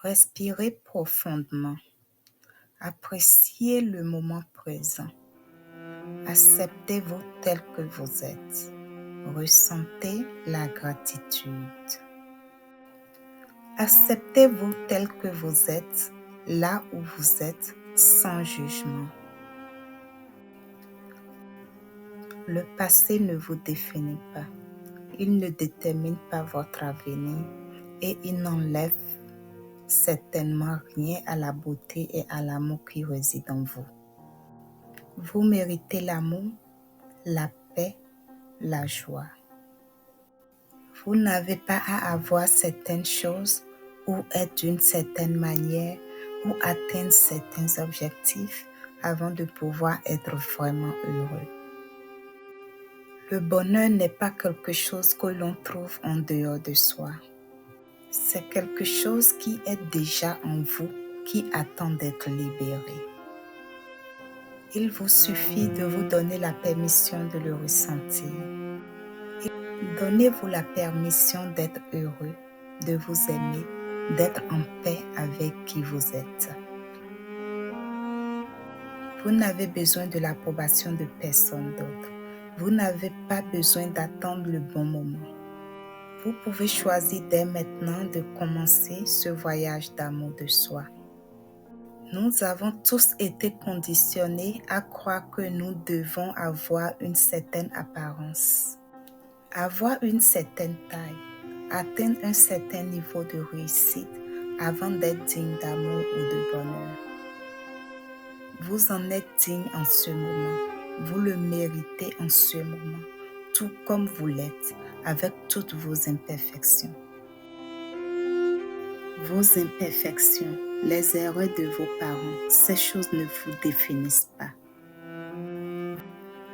Respirez profondément. Appréciez le moment présent. Acceptez-vous tel que vous êtes. Ressentez la gratitude. Acceptez-vous tel que vous êtes, là où vous êtes, sans jugement. Le passé ne vous définit pas. Il ne détermine pas votre avenir et il n'enlève certainement rien à la beauté et à l'amour qui réside en vous. Vous méritez l'amour, la paix, la joie. Vous n'avez pas à avoir certaines choses ou être d'une certaine manière ou atteindre certains objectifs avant de pouvoir être vraiment heureux. Le bonheur n'est pas quelque chose que l'on trouve en dehors de soi. C'est quelque chose qui est déjà en vous, qui attend d'être libéré. Il vous suffit de vous donner la permission de le ressentir. Donnez-vous la permission d'être heureux, de vous aimer, d'être en paix avec qui vous êtes. Vous n'avez besoin de l'approbation de personne d'autre. Vous n'avez pas besoin d'attendre le bon moment. Vous pouvez choisir dès maintenant de commencer ce voyage d'amour de soi. Nous avons tous été conditionnés à croire que nous devons avoir une certaine apparence, avoir une certaine taille, atteindre un certain niveau de réussite avant d'être digne d'amour ou de bonheur. Vous en êtes digne en ce moment, vous le méritez en ce moment, tout comme vous l'êtes, avec toutes vos imperfections. Vos imperfections, les erreurs de vos parents, ces choses ne vous définissent pas.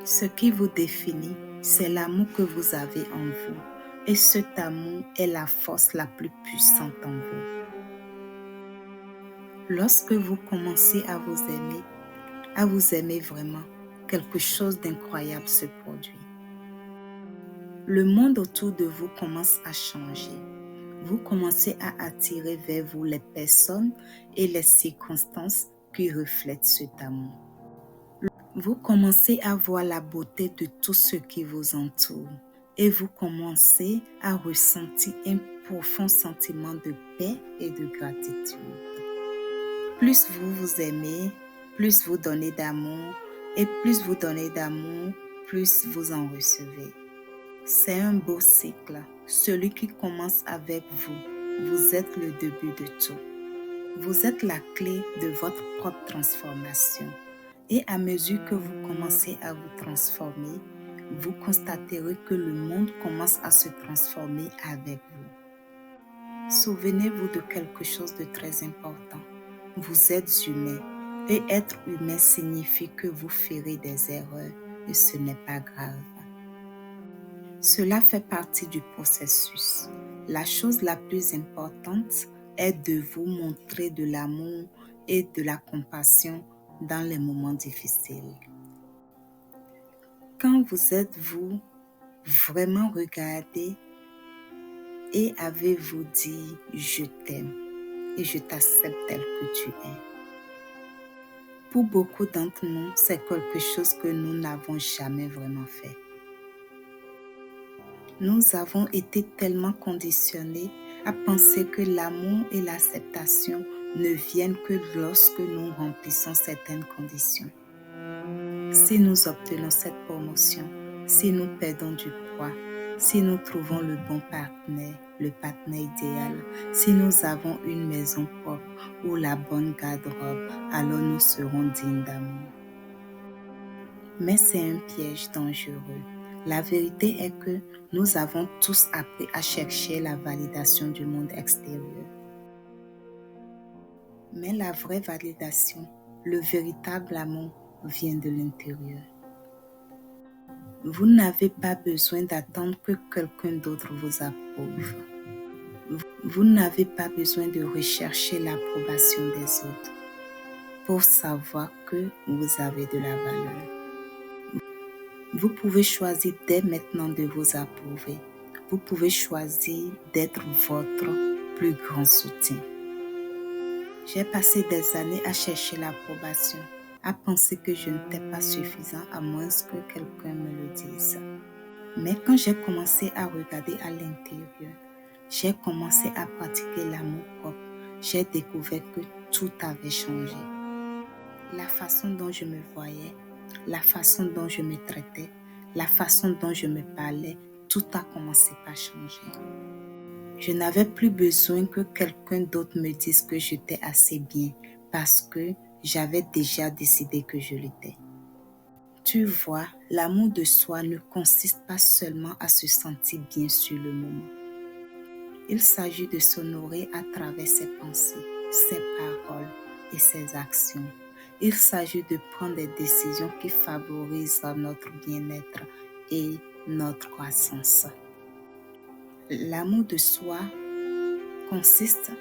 Ce qui vous définit, c'est l'amour que vous avez en vous. Et cet amour est la force la plus puissante en vous. Lorsque vous commencez à vous aimer vraiment, quelque chose d'incroyable se produit. Le monde autour de vous commence à changer. Vous commencez à attirer vers vous les personnes et les circonstances qui reflètent cet amour. Vous commencez à voir la beauté de tout ce qui vous entoure et vous commencez à ressentir un profond sentiment de paix et de gratitude. Plus vous vous aimez, plus vous donnez d'amour et plus vous donnez d'amour, plus vous en recevez. C'est un beau cycle, celui qui commence avec vous. Vous êtes le début de tout. Vous êtes la clé de votre propre transformation. Et à mesure que vous commencez à vous transformer, vous constaterez que le monde commence à se transformer avec vous. Souvenez-vous de quelque chose de très important. Vous êtes humain. Et être humain signifie que vous ferez des erreurs et ce n'est pas grave. Cela fait partie du processus. La chose la plus importante est de vous montrer de l'amour et de la compassion dans les moments difficiles. Quand vous êtes-vous vraiment regardé et avez-vous dit « je t'aime » et « je t'accepte tel que tu es ». Pour beaucoup d'entre nous, c'est quelque chose que nous n'avons jamais vraiment fait. Nous avons été tellement conditionnés à penser que l'amour et l'acceptation ne viennent que lorsque nous remplissons certaines conditions. Si nous obtenons cette promotion, si nous perdons du poids, si nous trouvons le bon partenaire, le partenaire idéal, si nous avons une maison propre ou la bonne garde-robe, alors nous serons dignes d'amour. Mais c'est un piège dangereux. La vérité est que nous avons tous appris à chercher la validation du monde extérieur. Mais la vraie validation, le véritable amour, vient de l'intérieur. Vous n'avez pas besoin d'attendre que quelqu'un d'autre vous approuve. Vous n'avez pas besoin de rechercher l'approbation des autres pour savoir que vous avez de la valeur. Vous pouvez choisir dès maintenant de vous approuver. Vous pouvez choisir d'être votre plus grand soutien. J'ai passé des années à chercher l'approbation, à penser que je n'étais pas suffisant à moins que quelqu'un me le dise. Mais quand j'ai commencé à regarder à l'intérieur, j'ai commencé à pratiquer l'amour propre, j'ai découvert que tout avait changé. La façon dont je me voyais, la façon dont je me traitais, la façon dont je me parlais, tout a commencé à changer. Je n'avais plus besoin que quelqu'un d'autre me dise que j'étais assez bien parce que j'avais déjà décidé que je l'étais. Tu vois, l'amour de soi ne consiste pas seulement à se sentir bien sur le moment. Il s'agit de s'honorer à travers ses pensées, ses paroles et ses actions. Il s'agit de prendre des décisions qui favorisent notre bien-être et notre croissance. L'amour de soi consiste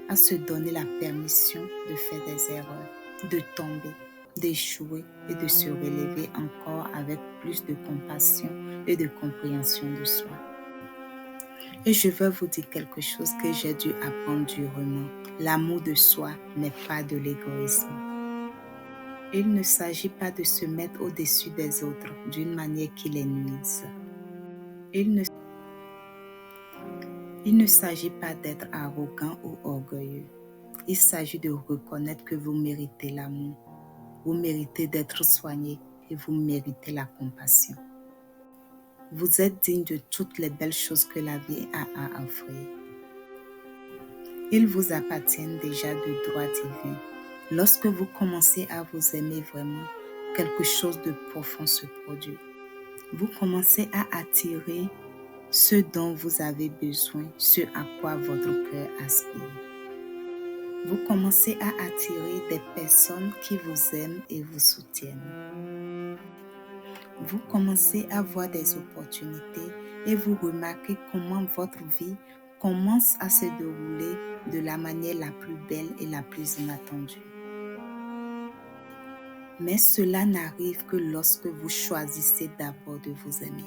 à se donner la permission de faire des erreurs, de tomber, d'échouer et de se relever encore avec plus de compassion et de compréhension de soi. Et je veux vous dire quelque chose que j'ai dû apprendre durement. L'amour de soi n'est pas de l'égoïsme. Il ne s'agit pas de se mettre au-dessus des autres d'une manière qui les nuise. Il ne s'agit pas d'être arrogant ou orgueilleux. Il s'agit de reconnaître que vous méritez l'amour, vous méritez d'être soigné et vous méritez la compassion. Vous êtes digne de toutes les belles choses que la vie a à offrir. Ils vous appartiennent déjà de droit divin. Lorsque vous commencez à vous aimer vraiment, quelque chose de profond se produit. Vous commencez à attirer ce dont vous avez besoin, ce à quoi votre cœur aspire. Vous commencez à attirer des personnes qui vous aiment et vous soutiennent. Vous commencez à voir des opportunités et vous remarquez comment votre vie commence à se dérouler de la manière la plus belle et la plus inattendue. Mais cela n'arrive que lorsque vous choisissez d'abord de vous aimer.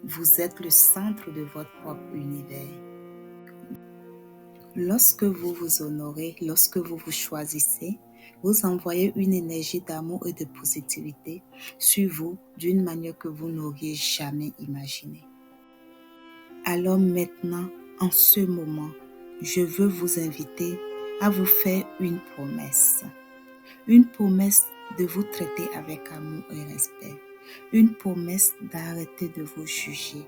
Vous êtes le centre de votre propre univers. Lorsque vous vous honorez, lorsque vous vous choisissez, vous envoyez une énergie d'amour et de positivité sur vous d'une manière que vous n'auriez jamais imaginée. Alors maintenant, en ce moment, je veux vous inviter à vous faire une promesse. Une promesse de vous traiter avec amour et respect. Une promesse d'arrêter de vous juger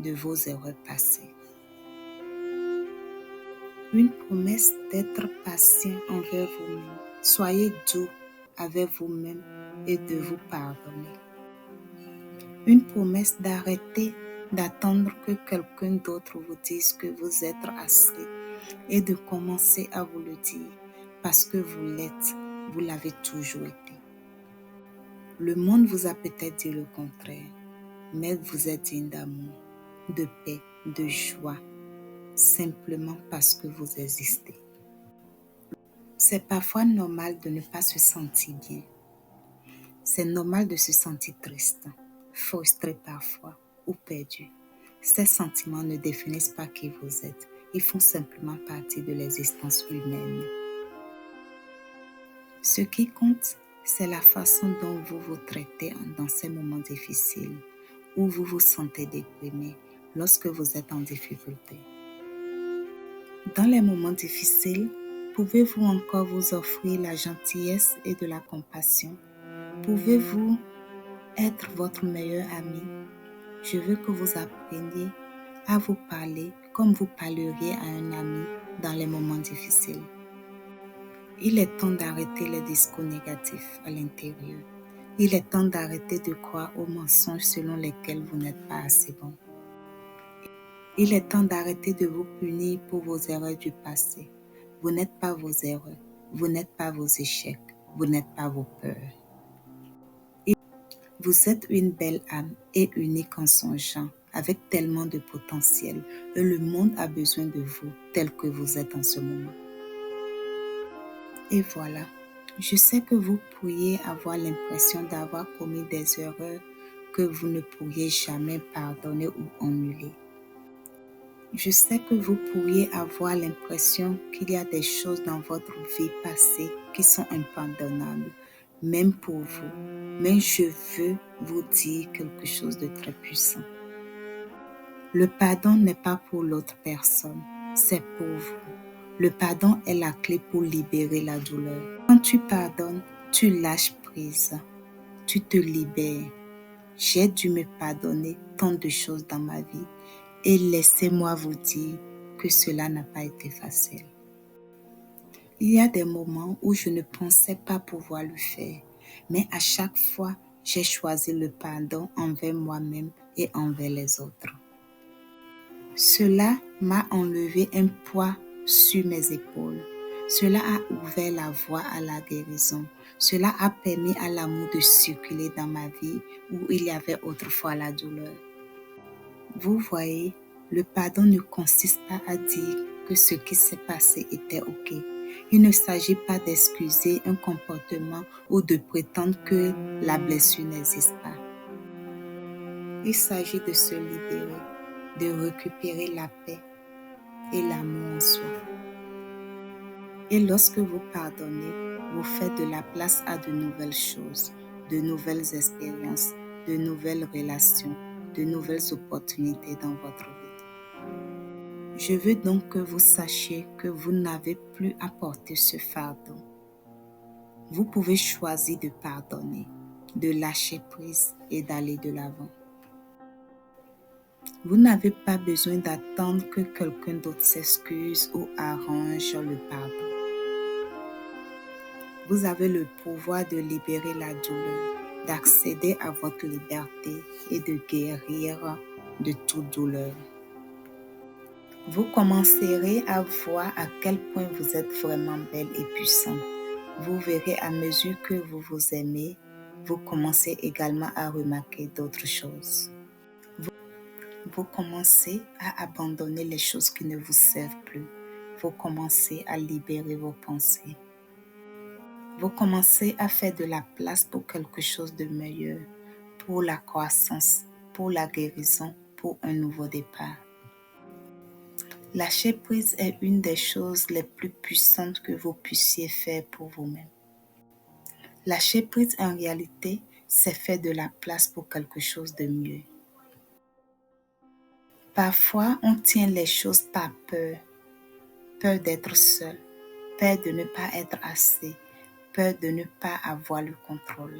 de vos erreurs passées. Une promesse d'être patient envers vous-même. Soyez doux avec vous-même et de vous pardonner. Une promesse d'arrêter d'attendre que quelqu'un d'autre vous dise que vous êtes assez et de commencer à vous le dire parce que vous l'êtes, vous l'avez toujours été. Le monde vous a peut-être dit le contraire, mais vous êtes digne d'amour, de paix, de joie, simplement parce que vous existez. C'est parfois normal de ne pas se sentir bien. C'est normal de se sentir triste, frustré parfois ou perdu. Ces sentiments ne définissent pas qui vous êtes. Ils font simplement partie de l'existence humaine. Ce qui compte, c'est la façon dont vous vous traitez dans ces moments difficiles, où vous vous sentez déprimé, lorsque vous êtes en difficulté. Dans les moments difficiles, pouvez-vous encore vous offrir la gentillesse et de la compassion? Pouvez-vous être votre meilleur ami? Je veux que vous appreniez à vous parler comme vous parleriez à un ami dans les moments difficiles. Il est temps d'arrêter les discours négatifs à l'intérieur. Il est temps d'arrêter de croire aux mensonges selon lesquels vous n'êtes pas assez bon. Il est temps d'arrêter de vous punir pour vos erreurs du passé. Vous n'êtes pas vos erreurs, vous n'êtes pas vos échecs, vous n'êtes pas vos peurs. Vous êtes une belle âme et unique en son genre, avec tellement de potentiel, et le monde a besoin de vous tel que vous êtes en ce moment. Et voilà, je sais que vous pourriez avoir l'impression d'avoir commis des erreurs que vous ne pourriez jamais pardonner ou annuler. Je sais que vous pourriez avoir l'impression qu'il y a des choses dans votre vie passée qui sont impardonnables, même pour vous. Mais je veux vous dire quelque chose de très puissant. Le pardon n'est pas pour l'autre personne, c'est pour vous. Le pardon est la clé pour libérer la douleur. Quand tu pardonnes, tu lâches prise, tu te libères. J'ai dû me pardonner tant de choses dans ma vie et laissez-moi vous dire que cela n'a pas été facile. Il y a des moments où je ne pensais pas pouvoir le faire, mais à chaque fois, j'ai choisi le pardon envers moi-même et envers les autres. Cela m'a enlevé un poids sur mes épaules. Cela a ouvert la voie à la guérison. Cela a permis à l'amour de circuler dans ma vie où il y avait autrefois la douleur. Vous voyez, le pardon ne consiste pas à dire que ce qui s'est passé était OK. Il ne s'agit pas d'excuser un comportement ou de prétendre que la blessure n'existe pas. Il s'agit de se libérer, de récupérer la paix et l'amour en soi. Et lorsque vous pardonnez, vous faites de la place à de nouvelles choses, de nouvelles expériences, de nouvelles relations, de nouvelles opportunités dans votre vie. Je veux donc que vous sachiez que vous n'avez plus à porter ce fardeau. Vous pouvez choisir de pardonner, de lâcher prise et d'aller de l'avant. Vous n'avez pas besoin d'attendre que quelqu'un d'autre s'excuse ou arrange le pardon. Vous avez le pouvoir de libérer la douleur, d'accéder à votre liberté et de guérir de toute douleur. Vous commencerez à voir à quel point vous êtes vraiment belle et puissante. Vous verrez à mesure que vous vous aimez, vous commencez également à remarquer d'autres choses. Vous commencez à abandonner les choses qui ne vous servent plus. Vous commencez à libérer vos pensées. Vous commencez à faire de la place pour quelque chose de meilleur, pour la croissance, pour la guérison, pour un nouveau départ. Lâcher prise est une des choses les plus puissantes que vous puissiez faire pour vous-même. Lâcher prise en réalité, c'est faire de la place pour quelque chose de mieux. Parfois, on tient les choses par peur. Peur d'être seul, peur de ne pas être assez, peur de ne pas avoir le contrôle.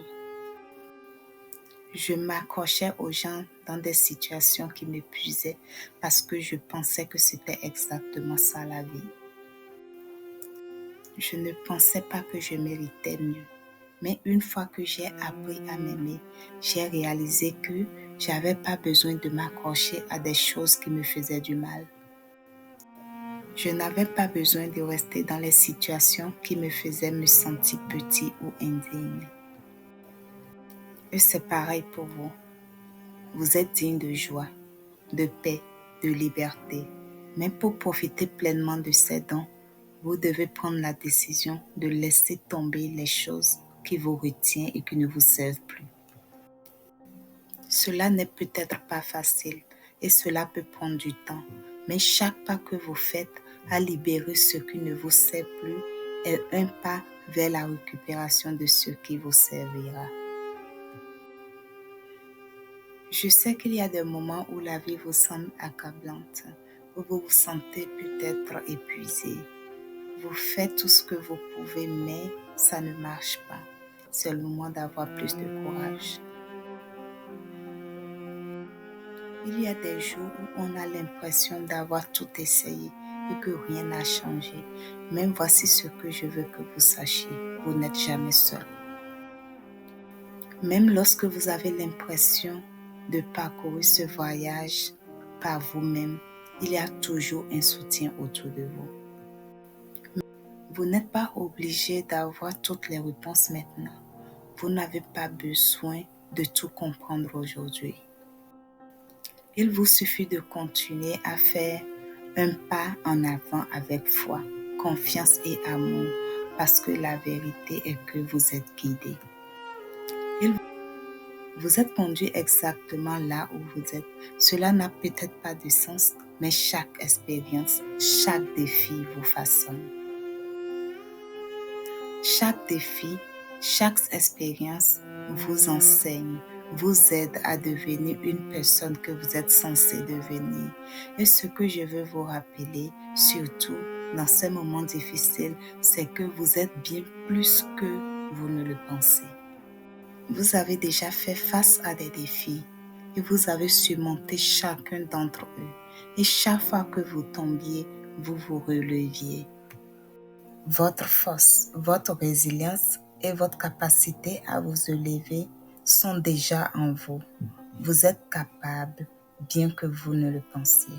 Je m'accrochais aux gens dans des situations qui m'épuisaient parce que je pensais que c'était exactement ça la vie. Je ne pensais pas que je méritais mieux. Mais une fois que j'ai appris à m'aimer, j'ai réalisé que je n'avais pas besoin de m'accrocher à des choses qui me faisaient du mal. Je n'avais pas besoin de rester dans les situations qui me faisaient me sentir petit ou indigne. Et c'est pareil pour vous. Vous êtes digne de joie, de paix, de liberté. Mais pour profiter pleinement de ces dons, vous devez prendre la décision de laisser tomber les choses qui vous retiennent et qui ne vous servent plus. Cela n'est peut-être pas facile et cela peut prendre du temps, mais chaque pas que vous faites à libérer ce qui ne vous sert plus est un pas vers la récupération de ce qui vous servira. Je sais qu'il y a des moments où la vie vous semble accablante, où vous vous sentez peut-être épuisé. Vous faites tout ce que vous pouvez, mais ça ne marche pas. C'est le moment d'avoir plus de courage. Il y a des jours où on a l'impression d'avoir tout essayé et que rien n'a changé. Mais voici ce que je veux que vous sachiez. Vous n'êtes jamais seul. Même lorsque vous avez l'impression de parcourir ce voyage par vous-même, il y a toujours un soutien autour de vous. Vous n'êtes pas obligé d'avoir toutes les réponses maintenant. Vous n'avez pas besoin de tout comprendre aujourd'hui. Il vous suffit de continuer à faire un pas en avant avec foi, confiance et amour, parce que la vérité est que vous êtes guidé. Vous êtes conduit exactement là où vous êtes. Cela n'a peut-être pas de sens, mais chaque expérience, chaque défi vous façonne. Chaque défi, chaque expérience vous enseigne, vous aide à devenir une personne que vous êtes censé devenir. Et ce que je veux vous rappeler, surtout dans ces moments difficiles, c'est que vous êtes bien plus que vous ne le pensez. Vous avez déjà fait face à des défis et vous avez surmonté chacun d'entre eux. Et chaque fois que vous tombiez, vous vous releviez. Votre force, votre résilience et votre capacité à vous élever sont déjà en vous. Vous êtes capable, bien que vous ne le pensiez.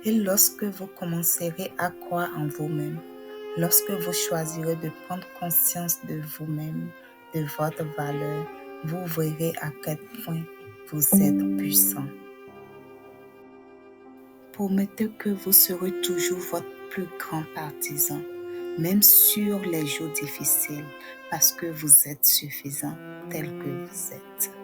Et lorsque vous commencerez à croire en vous-même, lorsque vous choisirez de prendre conscience de vous-même, de votre valeur, vous verrez à quel point vous êtes puissant. Promettez que vous serez toujours votre plus grand partisan, même sur les jours difficiles, parce que vous êtes suffisant tel que vous êtes.